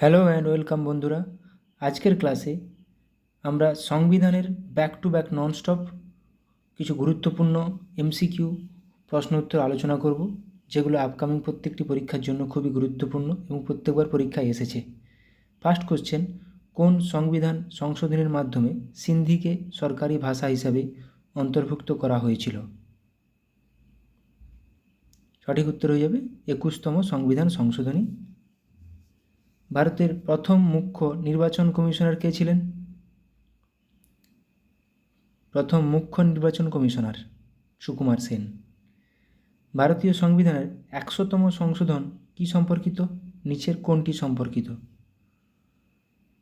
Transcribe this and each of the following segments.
Hello and welcome বন্ধুরা। আজকের ক্লাসে আমরা সংবিধানের ব্যাক টু ব্যাক ননস্টপ কিছু গুরুত্বপূর্ণ এমসিকিউ প্রশ্ন উত্তর আলোচনা করব, যেগুলো আপকামিং প্রত্যেকটি পরীক্ষার জন্য খুবই গুরুত্বপূর্ণ এবং প্রত্যেকবার পরীক্ষায় এসেছে। ফার্স্ট কোশ্চেন, কোন সংবিধান সংশোধনের মাধ্যমে সিন্ধিকে সরকারি ভাষা হিসাবে অন্তর্ভুক্ত করা হয়েছিল? সঠিক উত্তর হয়ে যাবে 21তম সংবিধান সংশোধনী। ভারতের প্রথম মুখ্য নির্বাচন কমিশনার কে ছিলেন? প্রথম মুখ্য নির্বাচন কমিশনার সুকুমার সেন। ভারতীয় সংবিধানের 100তম সংশোধন কি সম্পর্কিত? নিচের কোনটি সম্পর্কিত?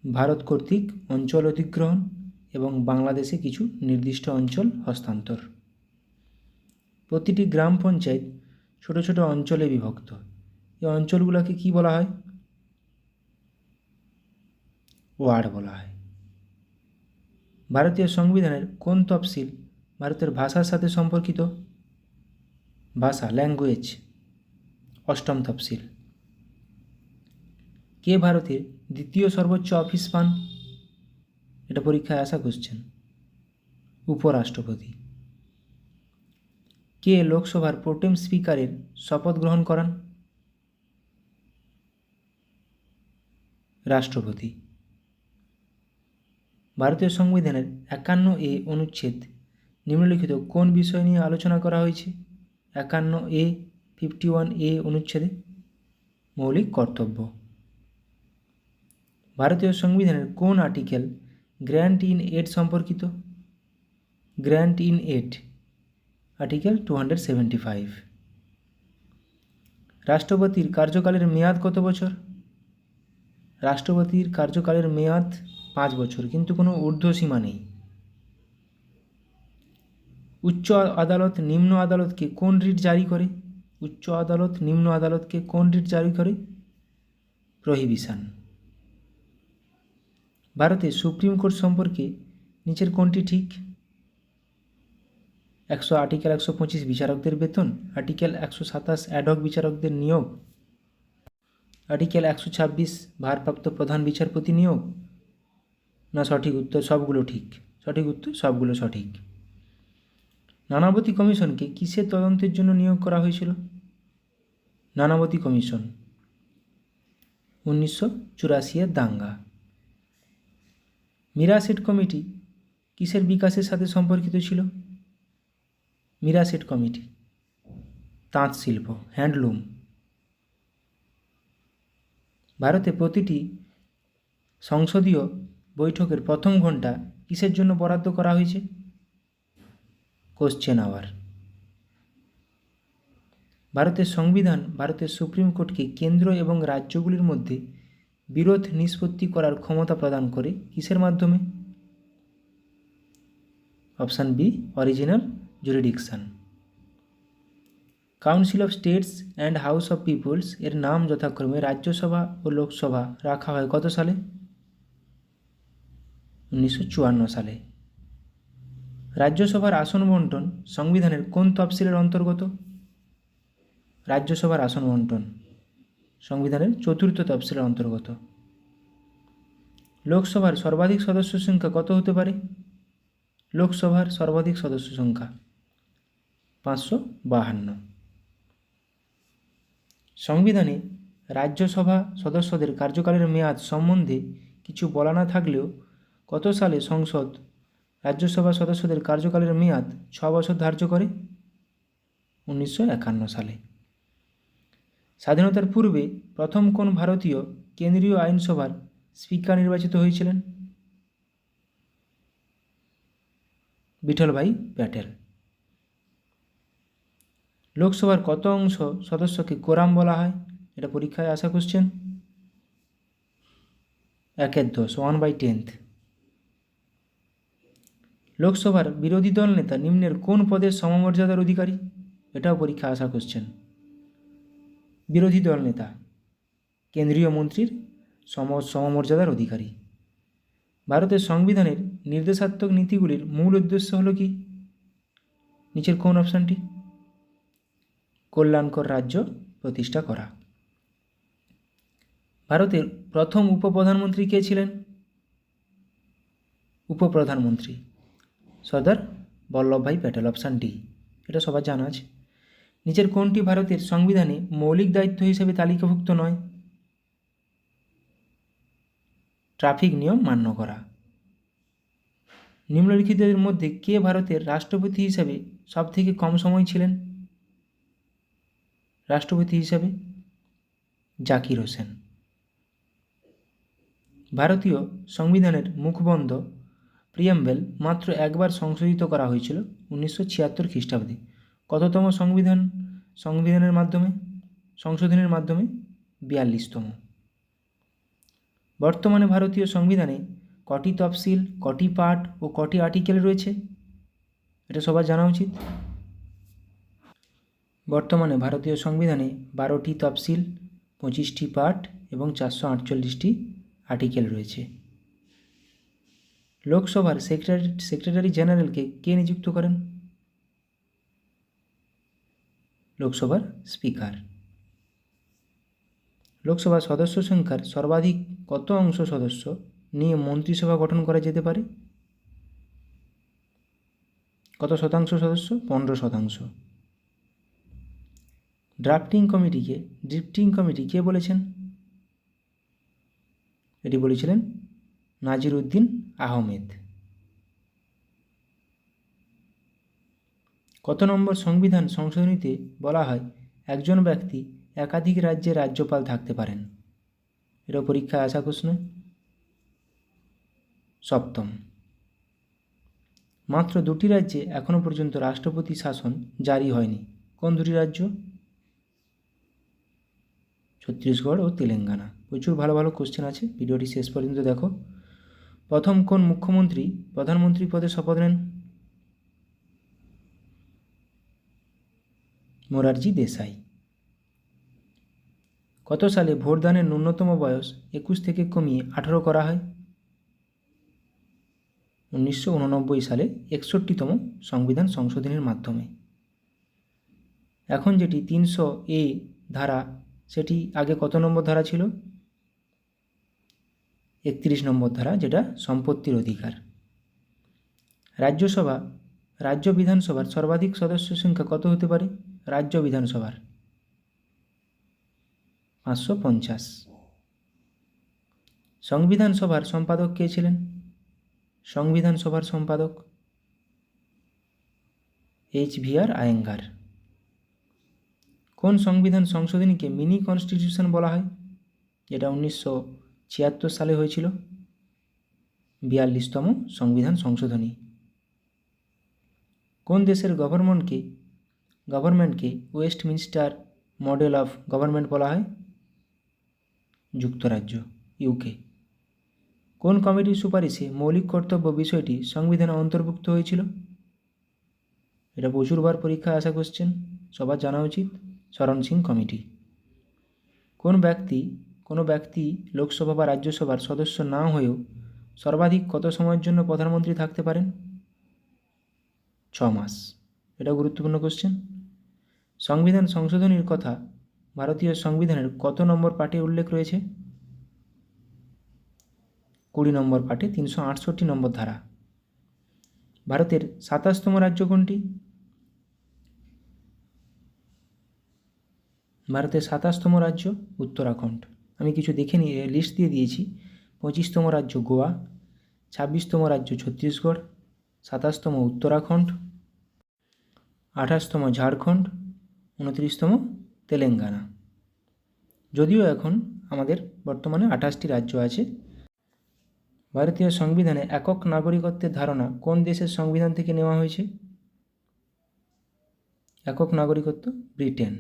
ভারত কর্তৃক অঞ্চল অধিগ্রহণ এবং বাংলাদেশে কিছু নির্দিষ্ট অঞ্চল হস্তান্তর। প্রতিটি গ্রাম পঞ্চায়েত ছোট ছোট অঞ্চলে বিভক্ত। এই অঞ্চলগুলোকে কি বলা হয়? ওয়ার্ড বলা হয়। ভারতীয় সংবিধানের কোন তফসিল ভারতের ভাষার সাথে সম্পর্কিত? ভাষা, ল্যাঙ্গুয়েজ, 8ম তফসিল। কে ভারতের দ্বিতীয় সর্বোচ্চ অফিস পান? এটা পরীক্ষায় আসা কোশ্চেন। উপরাষ্ট্রপতি। কে লোকসভার প্রোটেম স্পিকারের শপথ গ্রহণ করান? রাষ্ট্রপতি। ভারতীয় সংবিধানের 51A অনুচ্ছেদ নিম্নলিখিত কোন বিষয় নিয়ে আলোচনা করা হয়েছে? 51A 51A অনুচ্ছেদে মৌলিক কর্তব্য। ভারতীয় সংবিধানের কোন আর্টিকেল গ্র্যান্ট ইন এড সম্পর্কিত? Grant in add, article 275। রাষ্ট্রপতির কার্যকালের মেয়াদ কত বছর? রাষ্ট্রপতির কার্যকালের মেয়াদ 5 বছর, কিন্তু কোনো ঊর্ধ্বসীমা নেই। উচ্চ আদালত নিম্ন আদালতকে কোন রিট জারি করে? উচ্চ আদালত নিম্ন আদালতকে কোন রিট জারি করে? প্রহিবিশন। ভারতে সুপ্রিম কোর্ট সম্পর্কে নিচের কোনটি ঠিক? আর্টিকেল 125 বিচারকদের বেতন, আর্টিকেল 127 অ্যাডহক বিচারকদের নিয়োগ, আর্টিকেল 126 ভারপ্রাপ্ত প্রধান বিচারপতি নিয়োগ। না, সঠিক উত্তর সবগুলো ঠিক। সঠিক উত্তর সবগুলো সঠিক। নানাবতী কমিশনকে কিসের তদন্তের জন্য নিয়োগ করা হয়েছিল? নানাবতী কমিশন 1984 দাঙ্গা। মিরাসেট কমিটি কিসের বিকাশের সাথে সম্পর্কিত ছিল? মিরাসেট কমিটি তাঁত শিল্প, হ্যান্ডলুম। ভারতে প্রতিটি সংসদীয় বৈঠকের প্রথম ঘন্টা কিসের জন্য বরাদ্দ করা হয়েছে? Question hour. ভারতের সংবিধান ভারতের সুপ্রিম কোর্টকে কেন্দ্র এবং রাজ্যগুলির মধ্যে বিরোধ নিষ্পত্তি করার ক্ষমতা প্রদান করে কিসের মাধ্যমে? Option b, original jurisdiction. Council of states and house of peoples এর নাম যথাক্রমে রাজ্যসভা ও লোকসভা রাখা হয় কত সালে? 1954 সালে। রাজ্যসভার আসন বন্টন সংবিধানের কোন তফসিলের অন্তর্গত? রাজ্যসভার আসন বন্টন সংবিধানের 4র্থ তফসিলের অন্তর্গত। লোকসভার সর্বাধিক সদস্য সংখ্যা কত হতে পারে? লোকসভার সর্বাধিক সদস্য সংখ্যা 552। সংবিধানে রাজ্যসভা সদস্যদের কার্যকালের মেয়াদ সম্বন্ধে কিছু বলা না থাকলেও কত সালে সংসদ রাজ্যসভা সদস্যদের কার্যকালের মেয়াদ 6 বছর ধার্য করে? 1951 সালে। স্বাধীনতার পূর্বে প্রথম কোন ভারতীয় কেন্দ্রীয় আইনসভার স্পিকার নির্বাচিত হয়েছিলেন? বিঠলভাই প্যাটেল। লোকসভার কত অংশ সদস্যকে কোরাম বলা হয়? এটা পরীক্ষায় আসা কোশ্চেন। 1/10, 1/10। লোকসভার বিরোধী দল নেতা নিম্নের কোন পদের সমমর্যাদার অধিকারী? এটাও পরীক্ষা আসা কোশ্চেন। বিরোধী দল নেতা কেন্দ্রীয় মন্ত্রীর সমমর্যাদার অধিকারী। ভারতের সংবিধানের নির্দেশাত্মক নীতিগুলির মূল উদ্দেশ্য হল কি? নিচের কোন অপশানটি? কল্যাণকর রাজ্য প্রতিষ্ঠা করা। ভারতের প্রথম উপপ্রধানমন্ত্রী কে ছিলেন? উপপ্রধানমন্ত্রী সর্দার বল্লভভাই প্যাটেল, অপশান ডি। এটা সবার জানা আছে। নিচের কোনটি ভারতের সংবিধানে মৌলিক দায়িত্ব হিসেবে তালিকাভুক্ত নয়? ট্রাফিক নিয়ম মান্য করা। নিম্নলিখিতদের মধ্যে কে ভারতের রাষ্ট্রপতি হিসাবে সবথেকে কম সময় ছিলেন? রাষ্ট্রপতি হিসাবে জাকির হোসেন। ভারতীয় সংবিধানের মুখবন্ধ প্রিয়াম্বেল মাত্র একবার সংশোধিত করা হয়েছিল 1976 খ্রিস্টাব্দে। কততম সংবিধানের মাধ্যমে সংশোধনের মাধ্যমে? 42তম। বর্তমানে ভারতীয় সংবিধানে কটি তফসিল, কটি পার্ট ও কটি আর্টিকেল রয়েছে? এটা সবার জানা উচিত। বর্তমানে ভারতীয় সংবিধানে 12টি তফসিল, 25টি পার্ট এবং 448টি আর্টিকেল রয়েছে। লোকসভার সেক্রেটারি জেনারেলকে কে নিযুক্ত করেন? লোকসভার স্পিকার। লোকসভার সদস্য সংখ্যার সর্বাধিক কত অংশ সদস্য নিয়ে মন্ত্রিসভা গঠন করা যেতে পারে? কত শতাংশ সদস্য? 15%। ড্রিফটিং কমিটি কে বলেছেন? এটি বলেছিলেন নাজির উদ্দিন আহমেদ। কত নম্বর সংবিধান সংশোধনীতে বলা হয় একজন ব্যক্তি একাধিক রাজ্যের রাজ্যপাল থাকতে পারেন? এটা পরীক্ষায় আসা প্রশ্ন। 7ম। মাত্র 2টি রাজ্যে এখনও পর্যন্ত রাষ্ট্রপতি শাসন জারি হয়নি। কোন 2টি রাজ্য? ছত্তিশগড় ও তেলেঙ্গানা। প্রচুর ভালো ভালো কোশ্চেন আছে, ভিডিওটি শেষ পর্যন্ত দেখো। প্রথম কোন মুখ্যমন্ত্রী প্রধানমন্ত্রী পদে শপথ নেন? মোরারজি দেশাই। কত সালে ভোটদানের ন্যূনতম বয়স 21 থেকে কমিয়ে 18 করা হয়? 1989 সালে 61তম সংবিধান সংশোধনের মাধ্যমে। এখন যেটি 300A ধারা, সেটি আগে কত নম্বর ধারা ছিল? 31 নম্বর ধারা, যেটা সম্পত্তির অধিকার। রাজ্য বিধানসভার সর্বাধিক সদস্য সংখ্যা কত হতে পারে? রাজ্য বিধানসভার 550। সংবিধান সভার সম্পাদক কে ছিলেন? সংবিধান সভার সম্পাদক HVR আয়েঙ্গার। কোন সংবিধান সংশোধনীকে মিনি কনস্টিটিউশন বলা হয়? যেটা 1976 সালে হয়েছিল, 42তম সংবিধান সংশোধনী। কোন দেশের গভর্নমেন্টকে ওয়েস্টমিনস্টার মডেল অফ গভর্নমেন্ট বলা হয়? যুক্তরাজ্য, ইউকে। কোন কমিটির সুপারিশে মৌলিক কর্তব্য বিষয়টি সংবিধানে অন্তর্ভুক্ত হয়েছিল? এটা প্রচুরবার পরীক্ষায় আসা কোশ্চেন, সবার জানা উচিত। শরণ সিং কমিটি। কোনো ব্যক্তি লোকসভা বা রাজ্যসভার সদস্য না হয়েও সর্বাধিক কত সময়ের জন্য প্রধানমন্ত্রী থাকতে পারেন? 6 মাস। এটা গুরুত্বপূর্ণ কোশ্চেন। সংবিধান সংশোধনীর কথা ভারতীয় সংবিধানের কত নম্বর পার্টে উল্লেখ রয়েছে? 20 নম্বর পার্টে 368 নম্বর ধারা। ভারতের 27তম রাজ্য কোনটি? ভারতের 27তম রাজ্য উত্তরাখণ্ড। আমি কিছু দেখে নিয়ে লিস্ট দিয়ে দিয়েছি। 25তম রাজ্য গোয়া, 26তম রাজ্য ছত্তিশগড়, 27তম উত্তরাখণ্ড, 28তম ঝাড়খণ্ড, 29তম তেলেঙ্গানা। যদিও এখন আমাদের বর্তমানে 28টি রাজ্য আছে। ভারতীয় সংবিধানে একক নাগরিকত্বের ধারণা কোন দেশের সংবিধান থেকে নেওয়া হয়েছে? একক নাগরিকত্ব ব্রিটেন।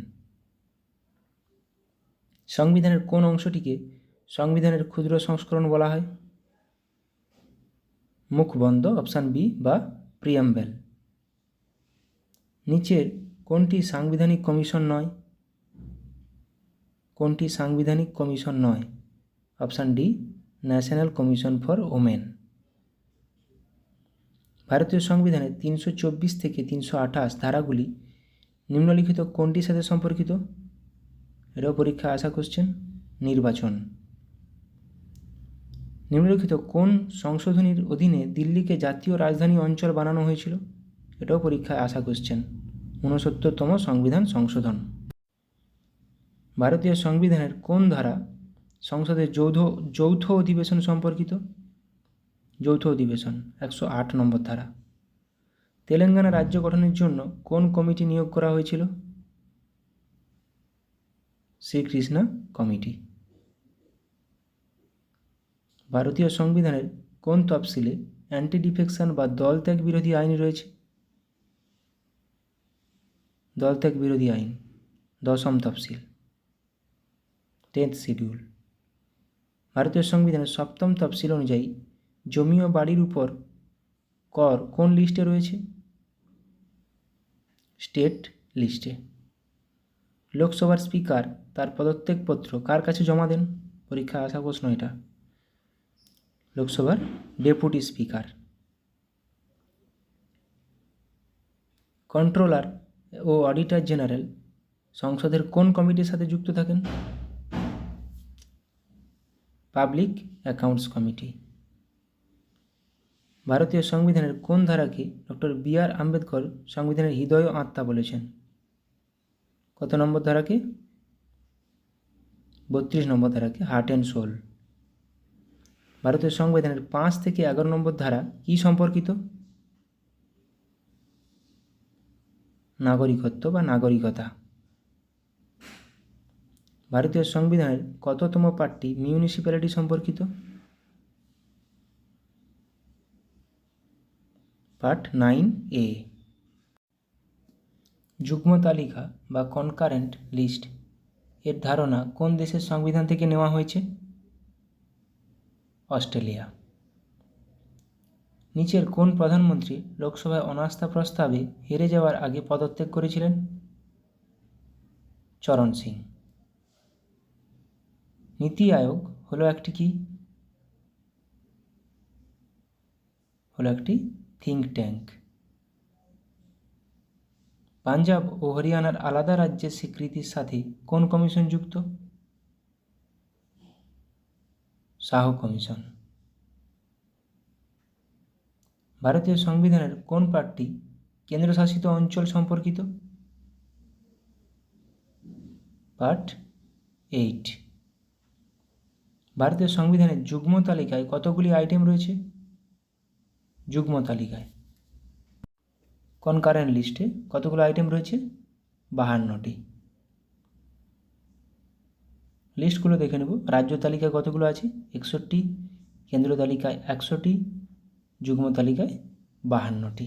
সংবিধানের কোন অংশটিকে সংবিধানের ক্ষুদ্র সংস্করণ বলা হয়? মুখবন্ধ, অপশান বি বা প্রিয়াম্বেল। নিচের কোনটি সাংবিধানিক কমিশন নয়? কোনটি সাংবিধানিক কমিশন নয়? Option D, national commission for women. ভারতীয় সংবিধানের 324 থেকে 328 ধারাগুলি নিম্নলিখিত কোনটির সাথে সম্পর্কিত? এটাও পরীক্ষা আসা কোশ্চেন। নির্বাচন। নিম্নলিখিত কোন সংশোধনীর অধীনে দিল্লিকে জাতীয় রাজধানী অঞ্চল বানানো হয়েছিল? এটাও পরীক্ষায় আসা কোশ্চেন। 69তম সংবিধান সংশোধন। ভারতীয় সংবিধানের কোন ধারা সংসদের যৌথ অধিবেশন সম্পর্কিত? যৌথ অধিবেশন 108 নম্বর ধারা। তেলেঙ্গানা রাজ্য গঠনের জন্য কোন কমিটি নিয়োগ করা হয়েছিল? শ্রীকৃষ্ণা কমিটি। ভারতীয় সংবিধানের কোন তফসিলে অ্যান্টি ডিফেকশন বা দলত্যাগ বিরোধী আইন রয়েছে? দলত্যাগ বিরোধী আইন 10ম তফসিল, 10th শিডিউল। ভারতীয় সংবিধানের 7ম তফসিল অনুযায়ী জমি ও বাড়ির উপর কর কোন লিস্টে রয়েছে? স্টেট লিস্টে। লোকসভার স্পিকার তার পদত্যাগপত্র কার কাছে জমা দেন? পরীক্ষায় আসা প্রশ্ন এটা। লোকসভার ডেপুটি স্পিকার। কন্ট্রোলার ও অডিটর জেনারেল সংসদের কোন কমিটির সাথে যুক্ত থাকেন? Public accounts committee. ভারতীয় সংবিধানের কোন ধারাকে ডক্টর বি.আর. আম্বেদকর সংবিধানের হৃদয় ও আত্মা বলেছেন? কত নম্বর ধারাকে? 32 নম্বর ধারাকে হার্ট অ্যান্ড সোল। ভারতীয় সংবিধানের 5 থেকে 11 নম্বর ধারা কি সম্পর্কিত? নাগরিকত্ব বা নাগরিকতা। ভারতীয় সংবিধানের কততম পার্টটি মিউনিসিপ্যালিটি সম্পর্কিত? Part 9A। যুগ্ম তালিকা বা কনকারেন্ট লিস্ট এর ধারণা কোন দেশের সংবিধান থেকে নেওয়া হয়েছে? অস্ট্রেলিয়া। নিচের কোন প্রধানমন্ত্রী লোকসভায় অনাস্থা প্রস্তাবে হেরে যাওয়ার আগে পদত্যাগ করেছিলেন? চরণ সিং। নীতি আয়োগ হলো একটি কি? হলো একটি থিঙ্ক ট্যাঙ্ক। পাঞ্জাব ও হরিয়ানার আলাদা রাজ্যের স্বীকৃতির সাথে কোন কমিশন যুক্ত? শাহ কমিশন। ভারতীয় সংবিধানের কোন পার্টটি কেন্দ্রশাসিত অঞ্চল সম্পর্কিত? পার্ট 8। ভারতীয় সংবিধানের যুগ্ম তালিকায় কতগুলি আইটেম রয়েছে? যুগ্ম তালিকায় কনকারেন্ট লিস্টে কতগুলো আইটেম রয়েছে? 52টি। লিস্টগুলো দেখে নেব। রাজ্য তালিকায় কতগুলো আছে? 61টি। কেন্দ্র তালিকায় 100টি। যুগ্ম তালিকায় 52টি।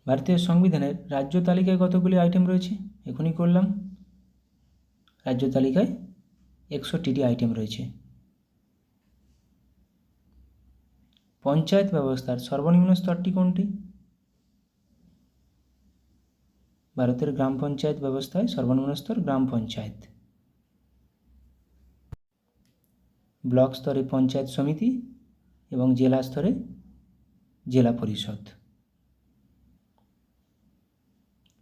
ভারতীয় সংবিধানের রাজ্য তালিকায় কতগুলি আইটেম রয়েছে? এখনই করলাম। রাজ্য তালিকায় 61টি আইটেম রয়েছে। পঞ্চায়েত ব্যবস্থার সর্বনিম্ন স্তরটি কোনটি? ভারতের গ্রাম পঞ্চায়েত ব্যবস্থায় সর্বনিম্ন স্তর গ্রাম পঞ্চায়েত। ব্লক স্তরে পঞ্চায়েত সমিতি এবং জেলা স্তরে জেলা পরিষদ।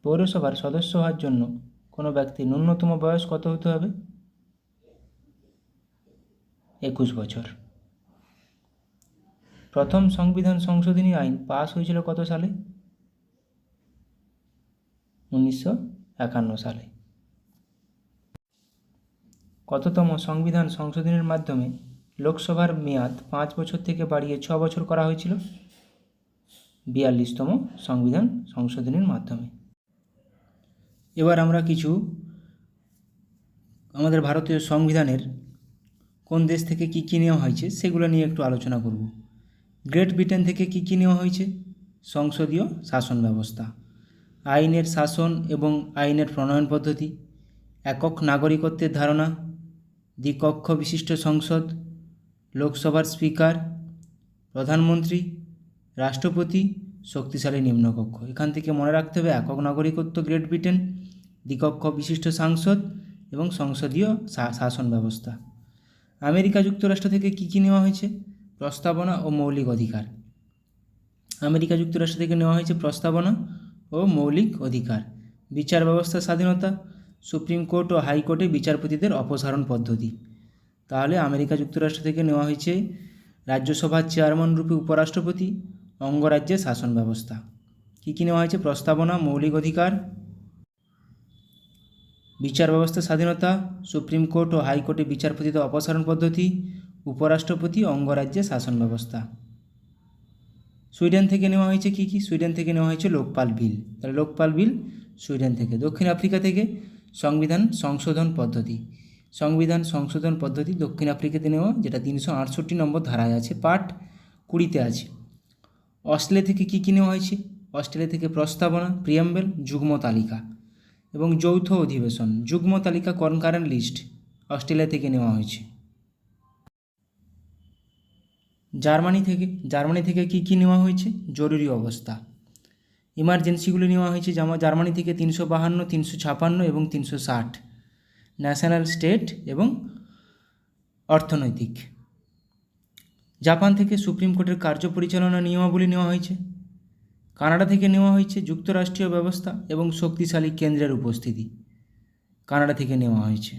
পৌরসভার সদস্য হওয়ার জন্য কোনো ব্যক্তির ন্যূনতম বয়স কত হতে হবে? 21 বছর। প্রথম সংবিধান সংশোধনী আইন পাস হয়েছিল কত সালে? 1951 সালে। কততম সংবিধান সংশোধনের মাধ্যমে লোকসভার মেয়াদ 5 বছর থেকে বাড়িয়ে 6 বছর করা হয়েছিল? 42তম সংবিধান সংশোধনীর মাধ্যমে। এবার আমরা কিছু আমাদের ভারতীয় সংবিধানের কোন দেশ থেকে কী কী নেওয়া হয়েছে সেগুলো নিয়ে একটু আলোচনা করব। গ্রেট ব্রিটেন থেকে কী কী নেওয়া হয়েছে? সংসদীয় শাসন ব্যবস্থা, আইনের শাসন এবং আইনের প্রণয়ন পদ্ধতি, একক নাগরিকত্বের ধারণা, দ্বিকক্ষ বিশিষ্ট সংসদ, লোকসভার স্পিকার, প্রধানমন্ত্রী, রাষ্ট্রপতি, শক্তিশালী নিম্নকক্ষ। এখান থেকে মনে রাখতে হবে একক নাগরিকত্ব গ্রেট ব্রিটেন, দ্বিকক্ষ বিশিষ্ট সাংসদ এবং সংসদীয় শাসন ব্যবস্থা। আমেরিকা যুক্তরাষ্ট্র থেকে কী কী নেওয়া হয়েছে? প্রস্তাবনা ও মৌলিক অধিকার। আমেরিকা যুক্তরাষ্ট্র থেকে নেওয়া হয়েছে প্রস্তাবনা ও মৌলিক অধিকার, বিচার ব্যবস্থার স্বাধীনতা, সুপ্রিম কোর্ট ও হাইকোর্টে বিচারপতিদের অপসারণ পদ্ধতি, তাহলে আমেরিকা যুক্তরাষ্ট্র থেকে নেওয়া হয়েছে রাজ্যসভার চেয়ারম্যান রূপে উপরাষ্ট্রপতি, অঙ্গরাজ্যের শাসন ব্যবস্থা। কী কী নেওয়া হয়েছে? প্রস্তাবনা, মৌলিক অধিকার, বিচার ব্যবস্থার স্বাধীনতা, সুপ্রিম কোর্ট ও হাইকোর্টে বিচারপতিদের অপসারণ পদ্ধতি, উপরাষ্ট্রপতি, অঙ্গরাজ্যের শাসন ব্যবস্থা। সুইডেন থেকে নেওয়া হয়েছে কী কী? সুইডেন থেকে নেওয়া হয়েছে লোকপাল বিল। তাহলে লোকপাল বিল সুইডেন থেকে। দক্ষিণ আফ্রিকা থেকে সংবিধান সংশোধন পদ্ধতি। সংবিধান সংশোধন পদ্ধতি দক্ষিণ আফ্রিকাতে নেওয়া, যেটা 368 নম্বর ধারায় আছে, পার্ট 20-তে আছে। অস্ট্রেলিয়া থেকে কী কী নেওয়া হয়েছে? অস্ট্রেলিয়া থেকে প্রস্তাবনা, প্রিয়াম্বেল, যুগ্ম তালিকা এবং যৌথ অধিবেশন। যুগ্ম তালিকা কনকারেন্ট লিস্ট অস্ট্রেলিয়া থেকে নেওয়া হয়েছে। জার্মানি থেকে কী কী নেওয়া হয়েছে? জরুরি অবস্থা। ইমার্জেন্সিগুলি নেওয়া হয়েছে জার্মানি থেকে 352, 356 এবং 360। ন্যাশনাল, স্টেট এবং অর্থনৈতিক। জাপান থেকে সুপ্রিম কোর্টের কার্য পরিচালনা নিয়মাবলী নেওয়া হয়েছে। কানাডা থেকে নেওয়া হয়েছে যুক্তরাষ্ট্রীয় ব্যবস্থা এবং শক্তিশালী কেন্দ্রের উপস্থিতি। কানাডা থেকে নেওয়া হয়েছে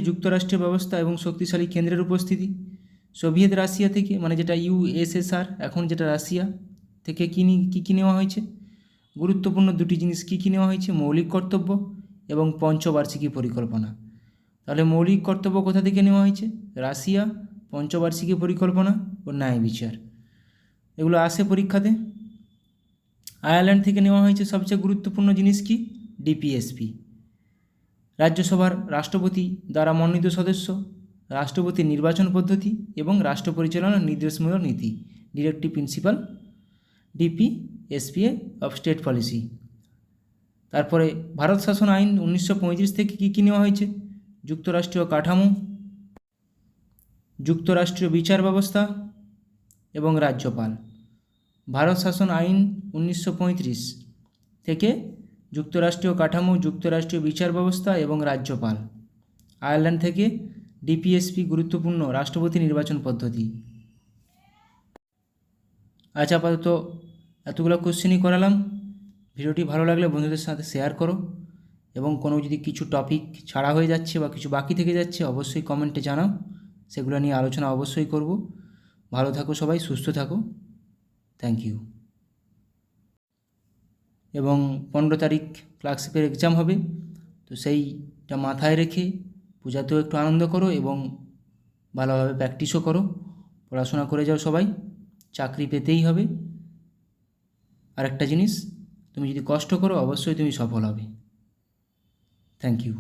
যুক্তরাষ্ট্রীয় ব্যবস্থা এবং শক্তিশালী কেন্দ্রের উপস্থিতি। সোভিয়েত রাশিয়া থেকে, মানে যেটা ইউএসএসআর, এখন যেটা রাশিয়া, থেকে কী নেওয়া হয়েছে? গুরুত্বপূর্ণ দুটি জিনিস কী কী নেওয়া হয়েছে? মৌলিক কর্তব্য এবং পঞ্চবার্ষিকী পরিকল্পনা। তাহলে মৌলিক কর্তব্য কোথা থেকে নেওয়া হয়েছে? রাশিয়া, পঞ্চবার্ষিকী পরিকল্পনা ও ন্যায় বিচার, এগুলো আসে পরীক্ষাতে। আয়ারল্যান্ড থেকে নেওয়া হয়েছে সবচেয়ে গুরুত্বপূর্ণ জিনিস কি? ডিপিএসপি, রাজ্যসভার রাষ্ট্রপতি দ্বারা মনোনীত সদস্য, রাষ্ট্রপতির নির্বাচন পদ্ধতি এবং রাষ্ট্র পরিচালনার নির্দেশমূলক নীতি, ডিরেক্টিভ প্রিন্সিপাল, ডিপিএসপিএ অফ স্টেট পলিসি। তারপরে ভারত শাসন আইন 1935 থেকে কী কী নেওয়া হয়েছে? যুক্তরাষ্ট্রীয় কাঠামো, যুক্তরাষ্ট্রীয় বিচার ব্যবস্থা এবং রাজ্যপাল। ভারত শাসন আইন 1935 থেকে যুক্তরাষ্ট্রীয় কাঠামো, যুক্তরাষ্ট্রীয় বিচার ব্যবস্থা এবং রাজ্যপাল। আয়ারল্যান্ড থেকে ডিপিএসপি, গুরুত্বপূর্ণ রাষ্ট্রপতি নির্বাচন পদ্ধতি। আজ আপাতত এতগুলো কোশ্চেনই করালাম। ভিডিওটি ভালো লাগলে বন্ধুদের সাথে শেয়ার করো এবং কোনো যদি কিছু টপিক ছাড়া হয়ে যাচ্ছে বা কিছু বাকি থেকে যাচ্ছে অবশ্যই কমেন্টে জানাও, সেগুলো নিয়ে আলোচনা অবশ্যই করব। ভালো থাকো সবাই, সুস্থ থাকো। Thank you. এবং 15 তারিখ ক্লার্কশিপের এক্সাম হবে, তো সেইটা মাথায় রেখে পূজাতেও একটু আনন্দ করো এবং ভালোভাবে প্র্যাকটিসও করো, পড়াশোনা করে যাও সবাই। চাকরি পেতেই হবে। আর একটা জিনিস, তুমি যদি কষ্ট করো অবশ্যই তুমি সফল হবে। Thank you.